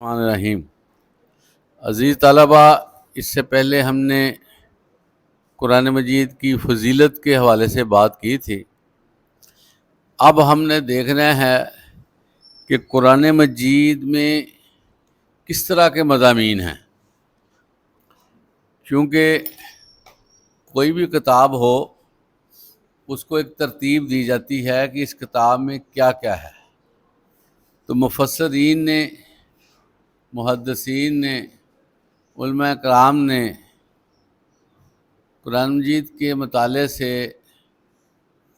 الرحمن الرحیم۔ عزیز طلبہ، اس سے پہلے ہم نے قرآن مجید کی فضیلت کے حوالے سے بات کی تھی۔ اب ہم نے دیکھنا ہے کہ قرآن مجید میں کس طرح کے مضامین ہیں، کیونکہ کوئی بھی کتاب ہو اس کو ایک ترتیب دی جاتی ہے کہ اس کتاب میں کیا کیا ہے۔ تو مفسرین نے، محدثین نے، علماء کرام نے قرآن مجید کے مطالعے سے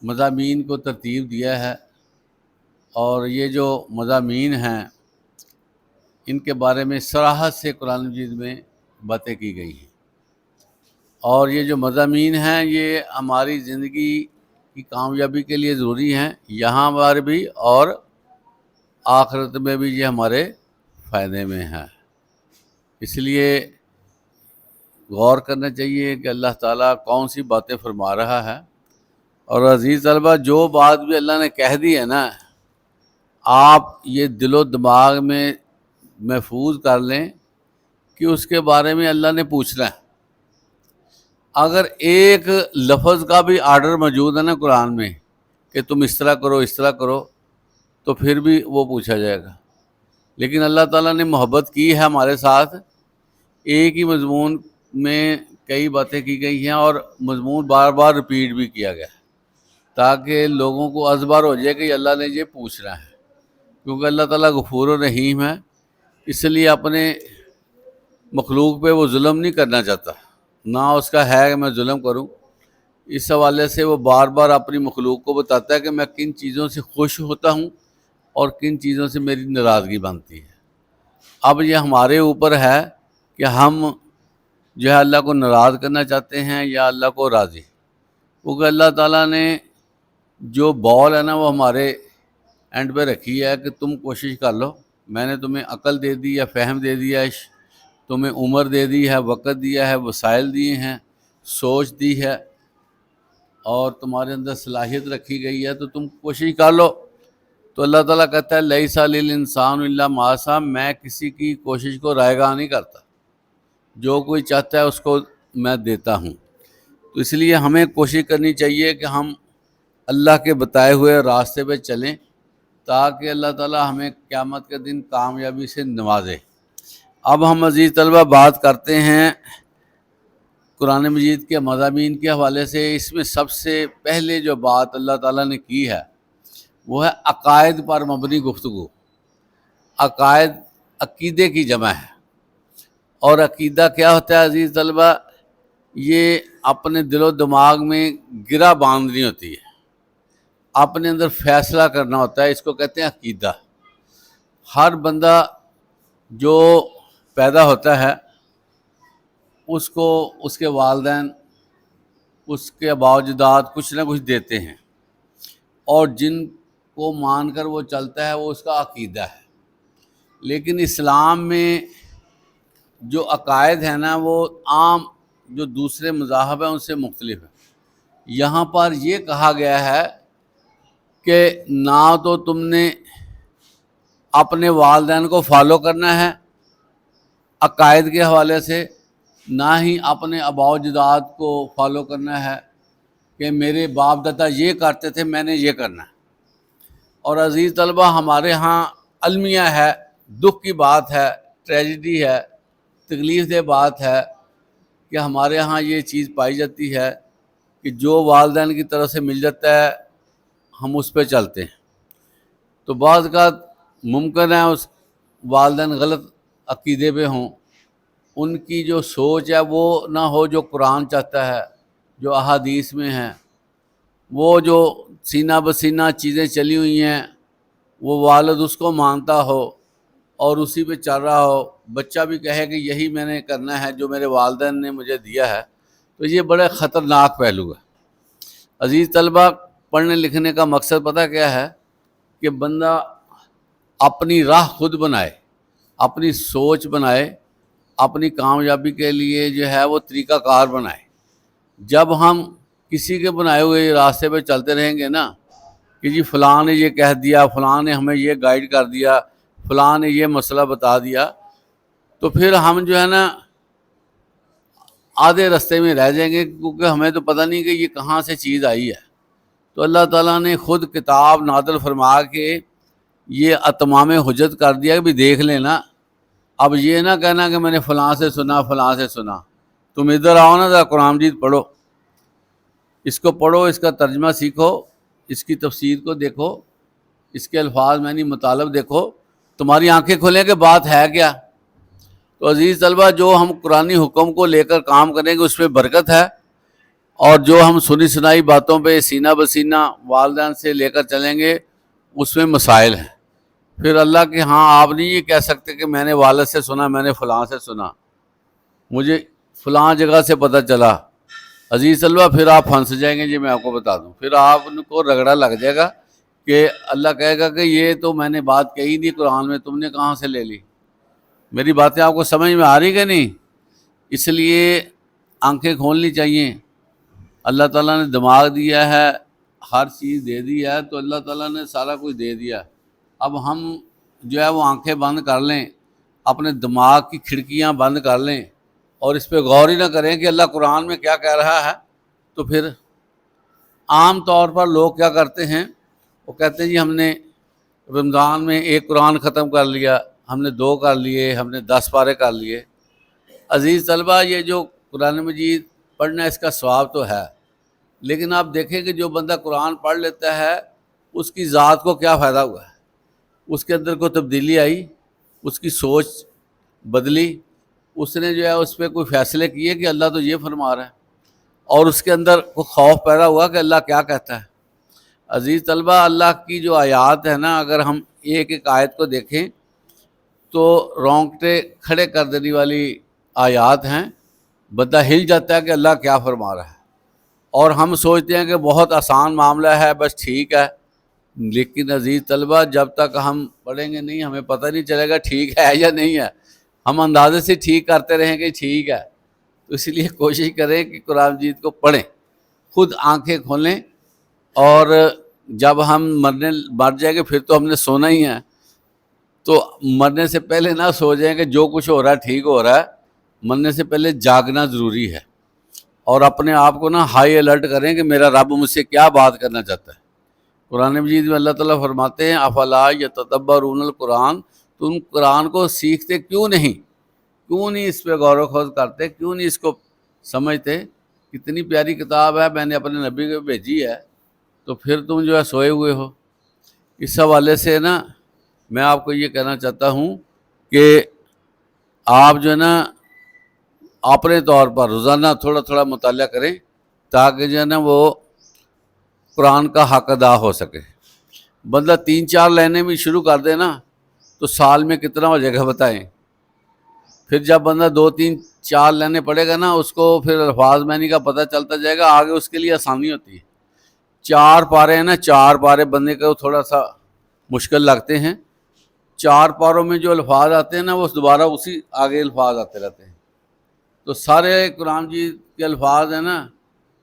مضامین کو ترتیب دیا ہے، اور یہ جو مضامین ہیں ان کے بارے میں صراحت سے قرآن مجید میں باتیں کی گئی ہیں، اور یہ جو مضامین ہیں یہ ہماری زندگی کی کامیابی کے لیے ضروری ہیں، یہاں پر بھی اور آخرت میں بھی یہ ہمارے فائدے میں ہے۔ اس لیے غور کرنا چاہیے کہ اللہ تعالیٰ کون سی باتیں فرما رہا ہے۔ اور عزیز طلبہ، جو بات بھی اللہ نے کہہ دی ہے نا، آپ یہ دل و دماغ میں محفوظ کر لیں کہ اس کے بارے میں اللہ نے پوچھنا ہے۔ اگر ایک لفظ کا بھی آرڈر موجود ہے نا قرآن میں کہ تم اس طرح کرو، اس طرح کرو، تو پھر بھی وہ پوچھا جائے گا۔ لیکن اللہ تعالیٰ نے محبت کی ہے ہمارے ساتھ، ایک ہی مضمون میں کئی باتیں کی گئی ہیں اور مضمون بار بار ریپیٹ بھی کیا گیا ہے، تاکہ لوگوں کو ازبر ہو جائے کہ اللہ نے یہ پوچھنا ہے، کیونکہ اللہ تعالیٰ غفور و رحیم ہے، اس لیے اپنے مخلوق پہ وہ ظلم نہیں کرنا چاہتا، نہ اس کا ہے کہ میں ظلم کروں۔ اس حوالے سے وہ بار بار اپنی مخلوق کو بتاتا ہے کہ میں کن چیزوں سے خوش ہوتا ہوں اور کن چیزوں سے میری ناراضگی بنتی ہے۔ اب یہ ہمارے اوپر ہے کہ ہم جو ہے اللہ کو ناراض کرنا چاہتے ہیں یا اللہ کو راضی، کیونکہ اللہ تعالیٰ نے جو بال ہے نا وہ ہمارے اینڈ پہ رکھی ہے کہ تم کوشش کر لو، میں نے تمہیں عقل دے دی ہے، فہم دے دیا ہے، تمہیں عمر دے دی ہے، وقت دیا ہے، وسائل دیے ہیں، سوچ دی ہے، اور تمہارے اندر صلاحیت رکھی گئی ہے، تو تم کوشش کر لو۔ تو اللہ تعالیٰ کہتا ہے لیس للانسان الا ما سعی، میں کسی کی کوشش کو رائے گاہ نہیں کرتا، جو کوئی چاہتا ہے اس کو میں دیتا ہوں۔ تو اس لیے ہمیں کوشش کرنی چاہیے کہ ہم اللہ کے بتائے ہوئے راستے پہ چلیں، تاکہ اللہ تعالیٰ ہمیں قیامت کے دن کامیابی سے نوازے۔ اب ہم عزیز طلبہ بات کرتے ہیں قرآن مجید کے مضامین کے حوالے سے۔ اس میں سب سے پہلے جو بات اللہ تعالیٰ نے کی ہے وہ ہے عقائد پر مبنی گفتگو۔ عقائد عقیدے کی جمع ہے، اور عقیدہ کیا ہوتا ہے عزیز طلبہ؟ یہ اپنے دل و دماغ میں گرہ باندھنی ہوتی ہے، اپنے اندر فیصلہ کرنا ہوتا ہے، اس کو کہتے ہیں عقیدہ۔ ہر بندہ جو پیدا ہوتا ہے اس کو اس کے والدین، اس کے آباء و اجداد کچھ نہ کچھ دیتے ہیں، اور جن کو مان کر وہ چلتا ہے وہ اس کا عقیدہ ہے۔ لیکن اسلام میں جو عقائد ہیں نا وہ عام جو دوسرے مذاہب ہیں ان سے مختلف ہے۔ یہاں پر یہ کہا گیا ہے کہ نہ تو تم نے اپنے والدین کو فالو کرنا ہے عقائد کے حوالے سے، نہ ہی اپنے آباء و اجداد کو فالو کرنا ہے کہ میرے باپ دادا یہ کرتے تھے میں نے یہ کرنا ہے۔ اور عزیز طلبہ، ہمارے ہاں المیہ ہے، دکھ کی بات ہے، ٹریجڈی ہے، تکلیف دہ بات ہے کہ ہمارے ہاں یہ چیز پائی جاتی ہے کہ جو والدین کی طرف سے مل جاتا ہے ہم اس پہ چلتے ہیں۔ تو بعض اوقات ممکن ہے اس والدین غلط عقیدے پہ ہوں، ان کی جو سوچ ہے وہ نہ ہو جو قرآن چاہتا ہے، جو احادیث میں ہیں، وہ جو سینہ بسینہ چیزیں چلی ہوئی ہیں وہ والد اس کو مانتا ہو اور اسی پہ چل رہا ہو، بچہ بھی کہے کہ یہی میں نے کرنا ہے جو میرے والدین نے مجھے دیا ہے، تو یہ بڑے خطرناک پہلو ہے۔ عزیز طلبہ، پڑھنے لکھنے کا مقصد پتہ کیا ہے؟ کہ بندہ اپنی راہ خود بنائے، اپنی سوچ بنائے، اپنی کامیابی کے لیے جو ہے وہ طریقہ کار بنائے۔ جب ہم کسی کے بنائے ہوئے راستے پہ چلتے رہیں گے نا کہ جی فلاں نے یہ کہہ دیا، فلاں نے ہمیں یہ گائیڈ کر دیا، فلاں نے یہ مسئلہ بتا دیا، تو پھر ہم جو ہے نا آدھے رستے میں رہ جائیں گے، کیونکہ ہمیں تو پتہ نہیں کہ یہ کہاں سے چیز آئی ہے۔ تو اللہ تعالیٰ نے خود کتاب نازل فرما کے یہ اتمام حجت کر دیا کہ بھی دیکھ لینا۔ اب یہ نہ کہنا کہ میں نے فلاں سے سنا، فلاں سے سنا۔ تم ادھر آؤ نا، ذرا قرآن مجید پڑھو، اس کو پڑھو، اس کا ترجمہ سیکھو، اس کی تفسیر کو دیکھو، اس کے الفاظ معنی مطالب دیکھو، تمہاری آنکھیں کھلیں کہ بات ہے کیا۔ تو عزیز طلبہ، جو ہم قرآنی حکم کو لے کر کام کریں گے اس میں برکت ہے، اور جو ہم سنی سنائی باتوں پہ سینہ بسینہ والدین سے لے کر چلیں گے اس میں مسائل ہیں۔ پھر اللہ کے ہاں آپ نہیں یہ کہہ سکتے کہ میں نے والد سے سنا، میں نے فلاں سے سنا، مجھے فلاں جگہ سے پتہ چلا۔ عزیز طلبہ، پھر آپ پھنس جائیں گے، جی میں آپ کو بتا دوں، پھر آپ کو رگڑا لگ جائے گا کہ اللہ کہے گا کہ یہ تو میں نے بات کہی نہیں قرآن میں، تم نے کہاں سے لے لی؟ میری باتیں آپ کو سمجھ میں آ رہی کہ نہیں؟ اس لیے آنکھیں کھولنی چاہیے۔ اللہ تعالیٰ نے دماغ دیا ہے، ہر چیز دے دی ہے، تو اللہ تعالیٰ نے سارا کچھ دے دیا۔ اب ہم جو ہے وہ آنکھیں بند کر لیں، اپنے دماغ کی کھڑکیاں بند کر لیں، اور اس پہ غور ہی نہ کریں کہ اللہ قرآن میں کیا کہہ رہا ہے، تو پھر عام طور پر لوگ کیا کرتے ہیں، وہ کہتے ہیں جی ہم نے رمضان میں ایک قرآن ختم کر لیا، ہم نے 2 کر لیے، ہم نے 10 پارے کر لیے۔ عزیز طلبہ، یہ جو قرآن مجید پڑھنا اس کا ثواب تو ہے، لیکن آپ دیکھیں کہ جو بندہ قرآن پڑھ لیتا ہے اس کی ذات کو کیا فائدہ ہوا ہے؟ اس کے اندر کوئی تبدیلی آئی، اس کی سوچ بدلی، اس نے جو ہے اس پہ کوئی فیصلے کیے کہ اللہ تو یہ فرما رہا ہے، اور اس کے اندر کوئی خوف پیدا ہوا کہ اللہ کیا کہتا ہے۔ عزیز طلبہ، اللہ کی جو آیات ہے نا، اگر ہم ایک ایک آیت کو دیکھیں تو رونگٹے کھڑے کر دینے والی آیات ہیں، بندہ ہل جاتا ہے کہ اللہ کیا فرما رہا ہے، اور ہم سوچتے ہیں کہ بہت آسان معاملہ ہے، بس ٹھیک ہے۔ لیکن عزیز طلبہ، جب تک ہم پڑھیں گے نہیں ہمیں پتہ نہیں چلے گا ٹھیک ہے یا نہیں ہے، ہم اندازے سے ٹھیک کرتے رہیں کہ ٹھیک ہے۔ تو اس لیے کوشش کریں کہ قرآن مجید کو پڑھیں، خود آنکھیں کھولیں، اور جب ہم مر جائیں گے پھر تو ہم نے سونا ہی ہے، تو مرنے سے پہلے نہ سو جائیں کہ جو کچھ ہو رہا ہے ٹھیک ہو رہا ہے۔ مرنے سے پہلے جاگنا ضروری ہے، اور اپنے آپ کو نا ہائی الرٹ کریں کہ میرا رب مجھ سے کیا بات کرنا چاہتا ہے۔ قرآن مجید میں اللہ تعالیٰ فرماتے ہیں افلا یتدبرون القرآن، تم قرآن کو سیکھتے کیوں نہیں اس پہ غور و خوض کرتے، کیوں نہیں اس کو سمجھتے؟ کتنی پیاری کتاب ہے، میں نے اپنے نبی کو بھیجی ہے، تو پھر تم جو ہے سوئے ہوئے ہو۔ اس حوالے سے نا میں آپ کو یہ کہنا چاہتا ہوں کہ آپ جو ہے نا اپنے طور پر روزانہ تھوڑا تھوڑا مطالعہ کریں، تاکہ جو ہے نا وہ قرآن کا حق ادا ہو سکے۔ بندہ 3-4 لائنیں بھی شروع کر دے نا تو سال میں کتنا ہو جائے گا بتائیں۔ پھر جب بندہ 2-3-4 لائنیں پڑھے گا نا، اس کو پھر الفاظ معنی کا پتہ چلتا جائے گا، آگے اس کے لیے آسانی ہوتی ہے۔ 4 پارے ہیں نا، 4 پارے بندے کو تھوڑا سا مشکل لگتے ہیں۔ 4 پاروں میں جو الفاظ آتے ہیں نا، وہ دوبارہ اسی آگے الفاظ آتے رہتے ہیں۔ تو سارے قرآن مجید کے الفاظ ہیں نا،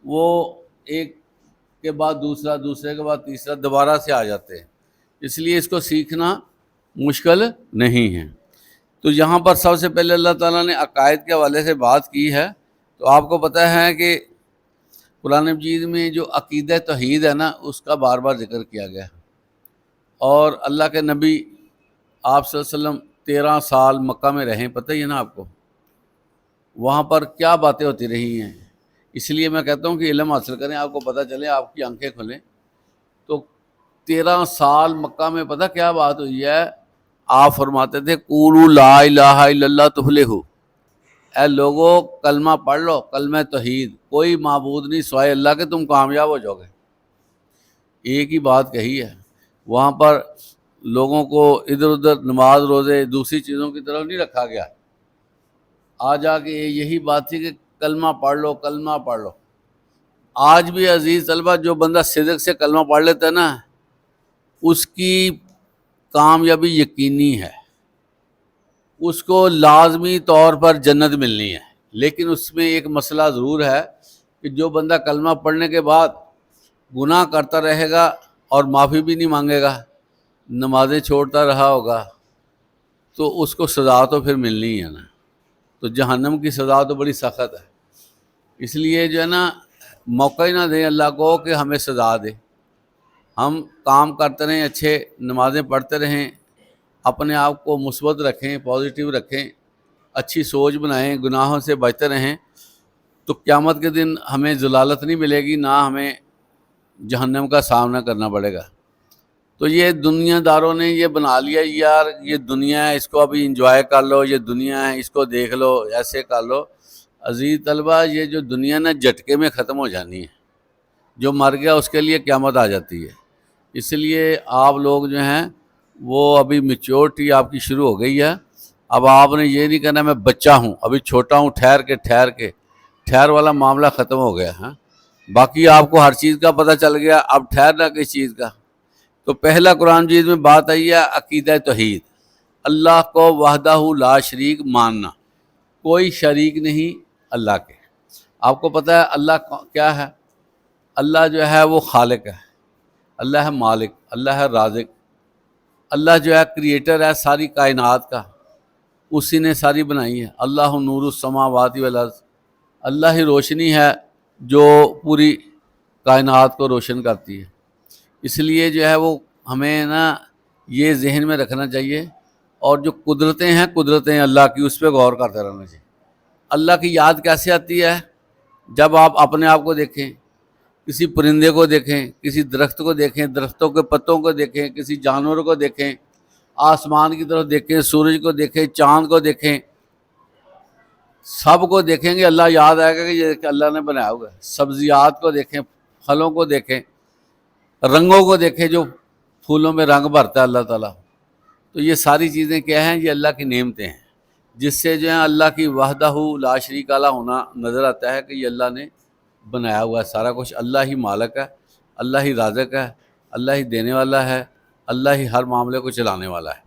وہ ایک کے بعد دوسرا، دوسرے کے بعد تیسرا دوبارہ سے آ جاتے ہیں، اس لیے اس کو سیکھنا مشکل نہیں ہے۔ تو یہاں پر سب سے پہلے اللہ تعالیٰ نے عقائد کے حوالے سے بات کی ہے، تو آپ کو پتہ ہے کہ قرآن مجید میں جو عقیدہ توحید ہے نا، اس کا بار بار ذکر کیا گیا ہے، اور اللہ کے نبی آپ صلی اللہ علیہ وسلم 13 سال مکہ میں رہیں، پتہ ہی ہے نا آپ کو، وہاں پر کیا باتیں ہوتی رہی ہیں۔ اس لیے میں کہتا ہوں کہ علم حاصل کریں، آپ کو پتہ چلے، آپ کی آنکھیں کھلیں۔ تو 13 سال مکہ میں پتہ کیا بات ہوئی ہے؟ آپ فرماتے تھے قولوا لا الہ الا اللہ تفلحوا، اے لوگو کلمہ پڑھ لو، کلمہ توحید، کوئی معبود نہیں سوائے اللہ کے، تم کامیاب ہو جاؤ گے۔ ایک ہی بات کہی ہے، وہاں پر لوگوں کو ادھر ادھر نماز روزے دوسری چیزوں کی طرف نہیں رکھا گیا، آ جا کے یہی بات تھی کہ کلمہ پڑھ لو، کلمہ پڑھ لو۔ آج بھی عزیز طلبہ، جو بندہ صدق سے کلمہ پڑھ لیتا ہے نا، اس کی کامیابی یقینی ہے، اس کو لازمی طور پر جنت ملنی ہے۔ لیکن اس میں ایک مسئلہ ضرور ہے کہ جو بندہ کلمہ پڑھنے کے بعد گناہ کرتا رہے گا اور معافی بھی نہیں مانگے گا، نمازیں چھوڑتا رہا ہوگا، تو اس کو سزا تو پھر ملنی ہی ہے نا. تو جہنم کی سزا تو بڑی سخت ہے. اس لیے جو ہے نا موقع ہی نہ دیں اللہ کو کہ ہمیں سزا دے. ہم کام کرتے رہیں، اچھے نمازیں پڑھتے رہیں، اپنے آپ کو مثبت رکھیں، پازیٹیو رکھیں، اچھی سوچ بنائیں، گناہوں سے بچتے رہیں، تو قیامت کے دن ہمیں ذلالت نہیں ملے گی، نہ ہمیں جہنم کا سامنا کرنا پڑے گا. تو یہ دنیا داروں نے یہ بنا لیا یار یہ دنیا ہے، اس کو ابھی انجوائے کر لو، یہ دنیا ہے اس کو دیکھ لو، ایسے کر لو. عزیز طلبہ، یہ جو دنیا نا جھٹکے میں ختم ہو جانی ہے. جو مر گیا اس کے لیے قیامت آ جاتی ہے. اس لیے آپ لوگ جو ہیں وہ ابھی میچورٹی آپ کی شروع ہو گئی ہے. اب آپ نے یہ نہیں کہنا میں بچہ ہوں، ابھی چھوٹا ہوں، ٹھہر والا معاملہ ختم ہو گیا. ہاں باقی آپ کو ہر چیز کا پتہ چل گیا، اب ٹھہرنا کس چیز کا. تو پہلا قرآن مجید میں بات آئی ہے عقیدہ توحید، اللہ کو وحدہ لا شریک ماننا، کوئی شریک نہیں اللہ کے. آپ کو پتہ ہے اللہ کیا ہے؟ اللہ جو ہے وہ خالق ہے، اللہ ہے مالک، اللہ ہے رازق، اللہ جو ہے کریٹر ہے ساری کائنات کا، اسی نے ساری بنائی ہے. اللہ نور السماوات والارض، اللہ ہی روشنی ہے جو پوری کائنات کو روشن کرتی ہے. اس لیے جو ہے وہ ہمیں نا یہ ذہن میں رکھنا چاہیے. اور جو قدرتیں اللہ کی، اس پہ غور کرتے رہنا چاہیے. اللہ کی یاد کیسے آتی ہے؟ جب آپ اپنے آپ کو دیکھیں، کسی پرندے کو دیکھیں، کسی درخت کو دیکھیں، درختوں کے پتوں کو دیکھیں، کسی جانور کو دیکھیں، آسمان کی طرف دیکھیں، سورج کو دیکھیں، چاند کو دیکھیں، سب کو دیکھیں گے اللہ یاد آئے گا کہ یہ اللہ نے بنایا ہوا ہے. سبزیات کو دیکھیں، پھلوں کو دیکھیں، رنگوں کو دیکھیں، جو پھولوں میں رنگ بھرتا ہے اللہ تعالیٰ. تو یہ ساری چیزیں کیا ہیں؟ یہ اللہ کی نعمتیں ہیں، جس سے جو ہے اللہ کی وحدہ لا شریک اللہ ہونا نظر آتا ہے کہ یہ اللہ نے بنایا ہوا ہے سارا کچھ. اللہ ہی مالک ہے، اللہ ہی رازق ہے، اللہ ہی دینے والا ہے، اللہ ہی ہر معاملے کو چلانے والا ہے.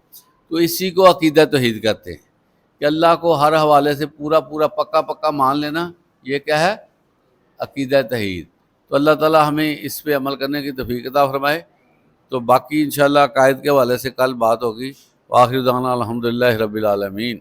تو اسی کو عقیدہ توحید کہتے ہیں کہ اللہ کو ہر حوالے سے پورا پکا مان لینا. یہ کیا ہے؟ عقیدہ توحید. تو اللہ تعالیٰ ہمیں اس پہ عمل کرنے کی توفیق عطا فرمائے. تو باقی انشاءاللہ عقائد کے حوالے سے کل بات ہوگی. وآخر دعوانا الحمدللہ رب العالمین.